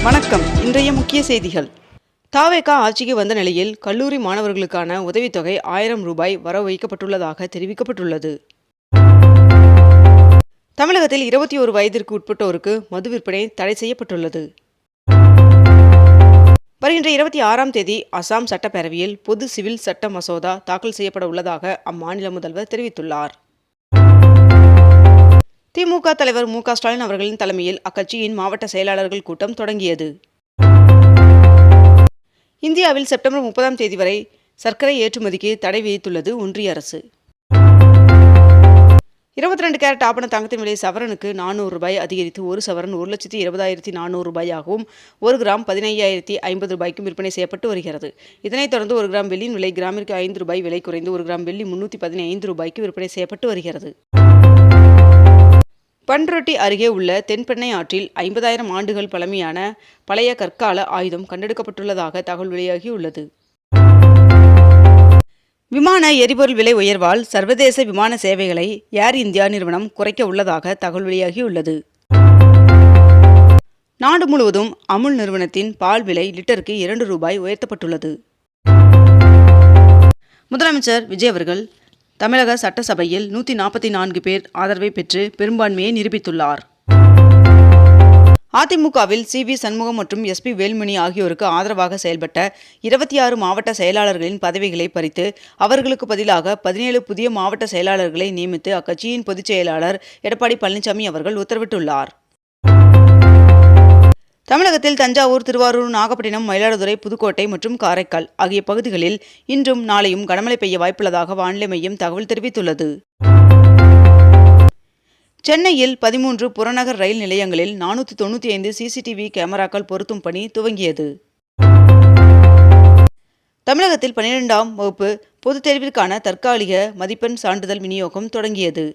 வணக்கம். இன்றைய முக்கிய செய்திகள். தவேக ஆட்சிக்கு வந்த நிலையில் கல்லூரி மாணவர்களுக்கான உதவித்தொகை 1000 ரூபாய் வரவு வைக்கப்பட்டுள்ளதாக தெரிவிக்கப்பட்டுள்ளது. தமிழகத்தில் 21 வயதிற்கு உட்பட்டோருக்கு மது விற்பனை தடை செய்யப்பட்டுள்ளது. வருகின்ற 26ஆம் தேதி அசாம் சட்டப்பேரவையில் பொது சிவில் சட்ட மசோதா தாக்கல் செய்யப்பட உள்ளதாக அம்மாநில முதல்வர் தெரிவித்துள்ளார். திமுக தலைவர் மு.க. ஸ்டாலின் அவர்களின் தலைமையில் அக்கட்சியின் மாவட்ட செயலாளர்கள் கூட்டம் தொடங்கியது. இந்தியாவில் செப்டம்பர் 30ஆம் தேதி வரை சர்க்கரை ஏற்றுமதிக்கு தடை விதித்துள்ளது ஒன்றிய அரசு. 22 கேரட் ஆபண தங்கத்தின் விலை சவரனுக்கு 400 ரூபாய் அதிகரித்து ஒரு சவரன் 1,20,400 ரூபாயாகவும் 1 கிராம் 15,050 ரூபாய்க்கும் விற்பனை செய்யப்பட்டு வருகிறது. இதனைத் தொடர்ந்து 1 கிராம் வெள்ளியின் விலை கிராமிற்கு 5 ரூபாய் விலை குறைந்து 1 கிராம் வெள்ளி 315 ரூபாய்க்கு விற்பனை செய்யப்பட்டு வருகிறது. பண்ருட்டி அருகே உள்ள தென்பெண்ணை ஆற்றில் 50,000 ஆண்டுகள் பழமையான பழைய கற்கால ஆயுதம் கண்டெடுக்கப்பட்டுள்ளதாக தகவல் வெளியாகியுள்ளது. விமான எரிபொருள் விலை உயர்வால் சர்வதேச விமான சேவைகளை ஏர் இந்தியா நிறுவனம் குறைக்க உள்ளதாக தகவல் வெளியாகியுள்ளது. நாடு முழுவதும் அமுல் நிறுவனத்தின் பால் விலை லிட்டருக்கு 2 ரூபாய் உயர்த்தப்பட்டுள்ளது. முதலமைச்சர் விஜய் அவர்கள் தமிழக சட்டசபையில் 144 பேர் ஆதரவை பெற்று பெரும்பான்மையை நிரூபித்துள்ளார். அதிமுகவில் சி.வி. சண்முகம் மற்றும் எஸ்.பி. வேலுமணி ஆகியோருக்கு ஆதரவாக செயல்பட்ட 26 மாவட்ட செயலாளர்களின் பதவிகளை பறித்து அவர்களுக்கு பதிலாக 17 புதிய மாவட்ட செயலாளர்களை நியமித்து அக்கட்சியின் பொதுச் செயலாளர் எடப்பாடி பழனிசாமி அவர்கள் உத்தரவிட்டுள்ளார். தமிழகத்தில் தஞ்சாவூர், திருவாரூர், நாகப்பட்டினம், மயிலாடுதுறை, புதுக்கோட்டை மற்றும் காரைக்கால் ஆகிய பகுதிகளில் இன்றும் நாளையும் கனமழை பெய்ய வாய்ப்புள்ளதாக வானிலை மையம் தகவல் தெரிவித்துள்ளது. சென்னையில் 13 புறநகர் ரயில் நிலையங்களில் 495 சிசிடிவி கேமராக்கள் பொருத்தும் பணி துவங்கியது. தமிழகத்தில் 12ஆம் வகுப்பு பொதுத் தேர்விற்கான தற்காலிக மதிப்பெண் சான்றிதழ் விநியோகம் தொடங்கியது.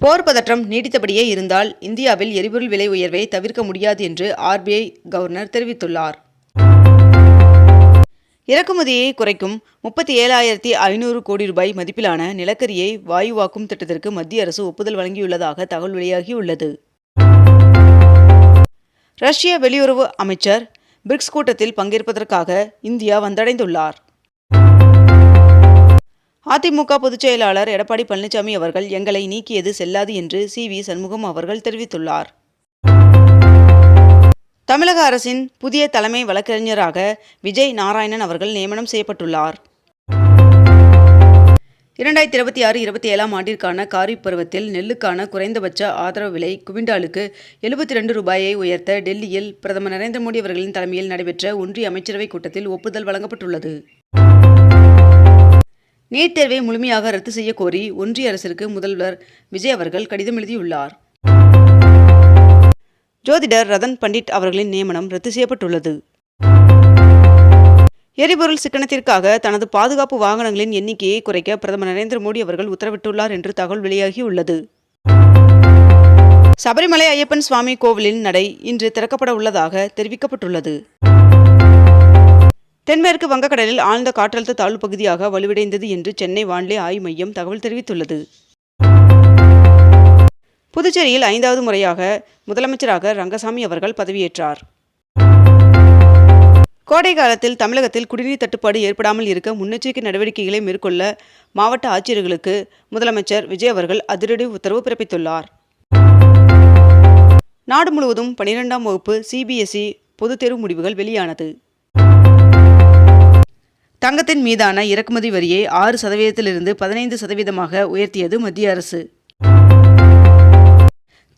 போர் பதற்றம் நீடித்தபடியே இருந்தால் இந்தியாவில் எரிபொருள் விலை உயர்வை தவிர்க்க முடியாது என்று RBI கவர்னர் தெரிவித்துள்ளார். இறக்குமதியை குறைக்கும் 37,500 கோடி ரூபாய் மதிப்பிலான நிலக்கரியை வாயுவாக்கும் திட்டத்திற்கு மத்திய அரசு ஒப்புதல் வழங்கியுள்ளதாக தகவல் வெளியாகியுள்ளது. ரஷ்ய வெளியுறவு அமைச்சர் பிரிக்ஸ் கூட்டத்தில் பங்கேற்பதற்காக இந்தியா வந்தடைந்துள்ளார். அதிமுக பொதுச் செயலாளர் எடப்பாடி பழனிசாமி அவர்கள் எங்களை நீக்கியது செல்லாது என்று சி.வி. சண்முகம் அவர்கள் தெரிவித்துள்ளார். தமிழக அரசின் புதிய தலைமை வழக்கறிஞராக விஜய் நாராயணன் அவர்கள் நியமனம் செய்யப்பட்டுள்ளார். 2026-27ஆம் ஆண்டிற்கான காரிஃப் பருவத்தில் நெல்லுக்கான குறைந்தபட்ச ஆதரவு விலை குவிண்டாலுக்கு 72 ரூபாயை உயர்த்த டெல்லியில் பிரதமர் நரேந்திர மோடி அவர்களின் தலைமையில் நடைபெற்ற ஒன்றிய அமைச்சரவைக் கூட்டத்தில் ஒப்புதல் வழங்கப்பட்டுள்ளது. நீட் தேர்வை முழுமையாக ரத்து செய்ய கோரி ஒன்றிய அரசிற்கு முதல்வர் விஜய் அவர்கள் கடிதம் எழுதியுள்ளார். ஜோதிடர் ரதன் பண்டிட் அவர்களின் நியமனம் ரத்து செய்யப்பட்டுள்ளது. எரிபொருள் சிக்கனத்திற்காக தனது பாதுகாப்பு வாகனங்களின் எண்ணிக்கையை குறைக்க பிரதமர் நரேந்திர மோடி அவர்கள் உத்தரவிட்டுள்ளார் என்று தகவல் வெளியாகியுள்ளது. சபரிமலை ஐயப்பன் சுவாமி கோவிலின் நடை இன்று திறக்கப்பட உள்ளதாக தெரிவிக்கப்பட்டுள்ளது. தென்மேற்கு வங்கக்கடலில் ஆழ்ந்த காற்றழுத்த தாழ்வு பகுதியாக வலுவடைந்தது என்று சென்னை வானிலை ஆய்வு மையம் தகவல் தெரிவித்துள்ளது. புதுச்சேரியில் 5வது முறையாக முதலமைச்சராக ரங்கசாமி அவர்கள் பதவியேற்றார். கோடை காலத்தில் தமிழகத்தில் குடிநீர் தட்டுப்பாடு ஏற்படாமல் இருக்க முன்னெச்சரிக்கை நடவடிக்கைகளை மேற்கொள்ள மாவட்ட ஆட்சியர்களுக்கு முதலமைச்சர் விஜய் அவர்கள் அதிரடி உத்தரவு பிறப்பித்துள்ளார். நாடு முழுவதும் 12ஆம் வகுப்பு CBSE பொதுத் தேர்வு முடிவுகள் வெளியானது. தங்கத்தின் மீதான இறக்குமதி வரியை 6%லிருந்து 15% உயர்த்தியது மத்திய அரசு.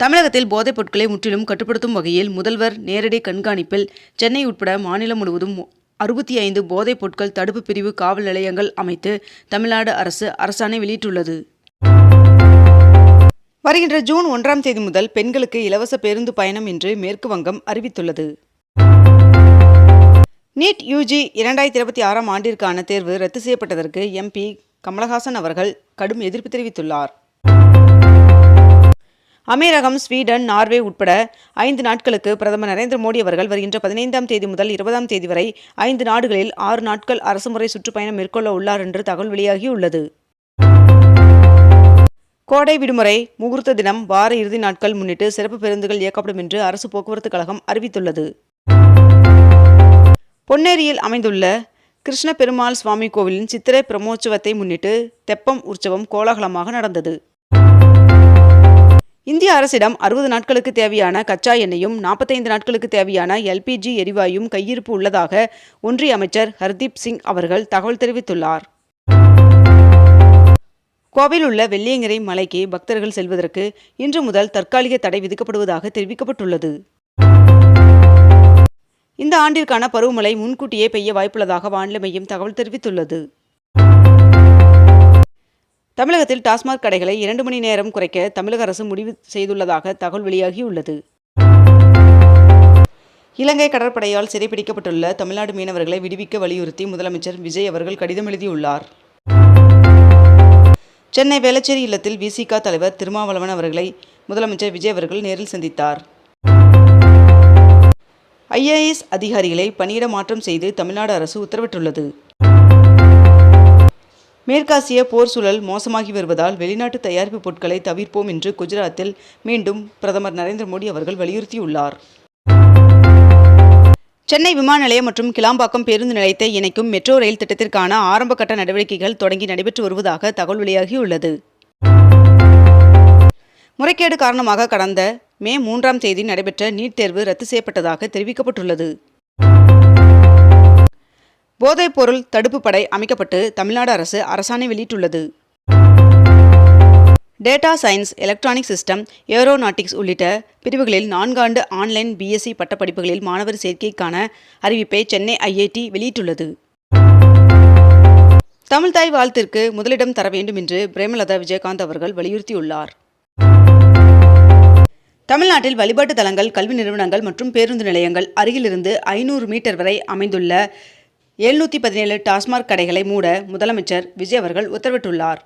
தமிழகத்தில் போதைப் பொருட்களை முற்றிலும் கட்டுப்படுத்தும் வகையில் முதல்வர் நேரடி கண்காணிப்பில் சென்னை உட்பட மாநிலம் முழுவதும் 65 போதைப் பொருட்கள் தடுப்பு பிரிவு காவல் நிலையங்கள் அமைத்து தமிழ்நாடு அரசு அரசாணை வெளியிட்டுள்ளது. வருகின்ற ஜூன் 1ஆம் தேதி முதல் பெண்களுக்கு இலவச பேருந்து பயணம் என்று மேற்கு வங்கம் அறிவித்துள்ளது. நீட் UG 2026ஆம் ஆண்டிற்கான தேர்வு ரத்து செய்யப்பட்டதற்கு MP கமலஹாசன் அவர்கள் கடும் எதிர்ப்பு தெரிவித்துள்ளார். அமீரகம், ஸ்வீடன், நார்வே உட்பட 5 நாட்களுக்கு பிரதமர் நரேந்திர மோடி அவர்கள் வருகின்ற 15ஆம் தேதி முதல் 20ஆம் தேதி வரை 5 நாடுகளில் 6 நாட்கள் அரசுமுறை சுற்றுப்பயணம் மேற்கொள்ள உள்ளார் என்று தகவல் வெளியாகியுள்ளது. கோடை விடுமுறை முகூர்த்த தினம் வார இறுதி நாட்கள் முன்னிட்டு சிறப்பு பேருந்துகள் இயக்கப்படும் என்று அரசு போக்குவரத்து கழகம் அறிவித்துள்ளது. பொன்னேரியில் அமைந்துள்ள கிருஷ்ண பெருமாள் சுவாமி கோவிலின் சித்திரை பிரமோற்சவத்தை முன்னிட்டு தெப்பம் உற்சவம் கோலாகலமாக நடந்தது. இந்திய அரசிடம் 60 நாட்களுக்கு தேவையான கச்சா எண்ணெயும் 45 நாட்களுக்கு தேவையான LPG எரிவாயும் கையிருப்பு உள்ளதாக ஒன்றிய அமைச்சர் ஹர்தீப் சிங் அவர்கள் தகவல் தெரிவித்துள்ளார். கோவையில் உள்ள வெள்ளியங்கிரி மலைக்கு பக்தர்கள் செல்வதற்கு இன்று முதல் தற்காலிக தடை விதிக்கப்படுவதாக தெரிவிக்கப்பட்டுள்ளது. இந்த ஆண்டிற்கான பருவமழை முன்கூட்டியே பெய்ய வாய்ப்புள்ளதாக வானிலை மையம் தகவல் தெரிவித்துள்ளது. தமிழகத்தில் டாஸ்மாக் கடைகளை 2 மணி நேரம் குறைக்க தமிழக அரசு முடிவு செய்துள்ளதாக தகவல் வெளியாகியுள்ளது. இலங்கை கடற்படையால் சிறைப்பிடிக்கப்பட்டுள்ள தமிழ்நாடு மீனவர்களை விடுவிக்க வலியுறுத்தி முதலமைச்சர் விஜய் அவர்கள் கடிதம் எழுதியுள்ளார். சென்னை வேளச்சேரி இல்லத்தில் விசிக தலைவர் திருமாவளவன் அவர்களை முதலமைச்சர் விஜய் அவர்கள் நேரில் சந்தித்தார். IAS அதிகாரிகளை பணியிட மாற்றம் செய்து தமிழ்நாடு அரசு உத்தரவிட்டுள்ளது. மேற்காசிய போர் சூழல் மோசமாகி வருவதால் வெளிநாட்டு தயாரிப்பு பொருட்களை தவிர்ப்போம் என்று குஜராத்தில் மீண்டும் பிரதமர் நரேந்திர மோடி அவர்கள் வலியுறுத்தியுள்ளார். சென்னை விமான நிலையம் மற்றும் கிளாம்பாக்கம் பேருந்து நிலையத்தை இணைக்கும் மெட்ரோ ரயில் திட்டத்திற்கான ஆரம்ப கட்ட நடவடிக்கைகள் தொடங்கி நடைபெற்று வருவதாக தகவல் வெளியாகியுள்ளது. முறைகேடு காரணமாக கடந்த மே 3ஆம் தேதி நடைபெற்ற நீட் தேர்வு ரத்து செய்யப்பட்டதாக தெரிவிக்கப்பட்டுள்ளது. போதைப்பொருள் தடுப்பு படை அமைக்கப்பட்டு தமிழ்நாடு அரசு அரசாணை வெளியிட்டுள்ளது. Data science, electronic system, aeronautics உள்ளிட்ட பிரிவுகளில் 4 ஆண்டு ஆன்லைன் BSc பட்டப்படிப்புகளில் மாணவர் சேர்க்கைக்கான அறிவிப்பை சென்னை IIT வெளியிட்டுள்ளது. தமிழ்தாய் வாழ்த்திற்கு முதலிடம் தர வேண்டும் என்று பிரேமலதா விஜயகாந்த் அவர்கள் வலியுறுத்தியுள்ளார். தமிழ்நாட்டில் வழிபாட்டு தலங்கள், கல்வி நிறுவனங்கள் மற்றும் பேருந்து நிலையங்கள் அருகிலிருந்து 500 மீட்டர் வரை அமைந்துள்ள 717 டாஸ்மாக் கடைகளை மூட முதலமைச்சர் விஜய் அவர்கள் உத்தரவிட்டுள்ளார்.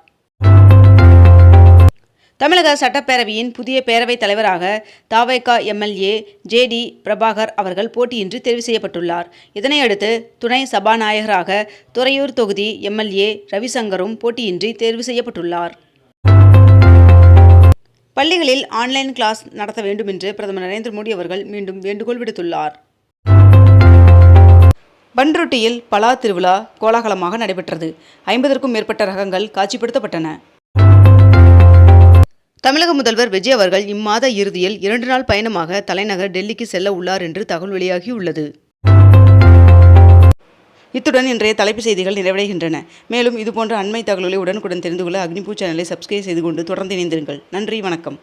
தமிழக சட்டப்பேரவையின் புதிய பேரவைத் தலைவராக தவேக MLA JD பிரபாகர் அவர்கள் போட்டியின்றி தேர்வு செய்யப்பட்டுள்ளார். இதனையடுத்து துணை சபாநாயகராக துறையூர் தொகுதி MLA ரவிசங்கரும் போட்டியின்றி தேர்வு செய்யப்பட்டுள்ளார். பள்ளிகளில் ஆன்லைன் கிளாஸ் நடத்த வேண்டும் என்று பிரதமர் நரேந்திர மோடி அவர்கள் மீண்டும் வேண்டுகோள் விடுத்துள்ளார். பண்ருட்டியில் பலா திருவிழா கோலாகலமாக நடைபெற்றது. 50க்கும் மேற்பட்ட ரகங்கள் காட்சிப்படுத்தப்பட்டன. தமிழக முதல்வர் விஜய் அவர்கள் இம்மாத இறுதியில் 2 நாள் பயணமாக தலைநகர் டெல்லிக்கு செல்ல உள்ளார் என்று தகவல் வெளியாகியுள்ளது. இத்துடன் இன்றைய தலைப்புச் செய்திகள் நிறைவடைகின்றன. மேலும் இதுபோன்ற அண்மை தகவல்களை உடனுக்குடன் தெரிந்து கொள்ள அக்னிபூ சேனலை சப்ஸ்கிரைப் செய்து கொண்டு தொடர்ந்து இணைந்திருங்கள். நன்றி, வணக்கம்.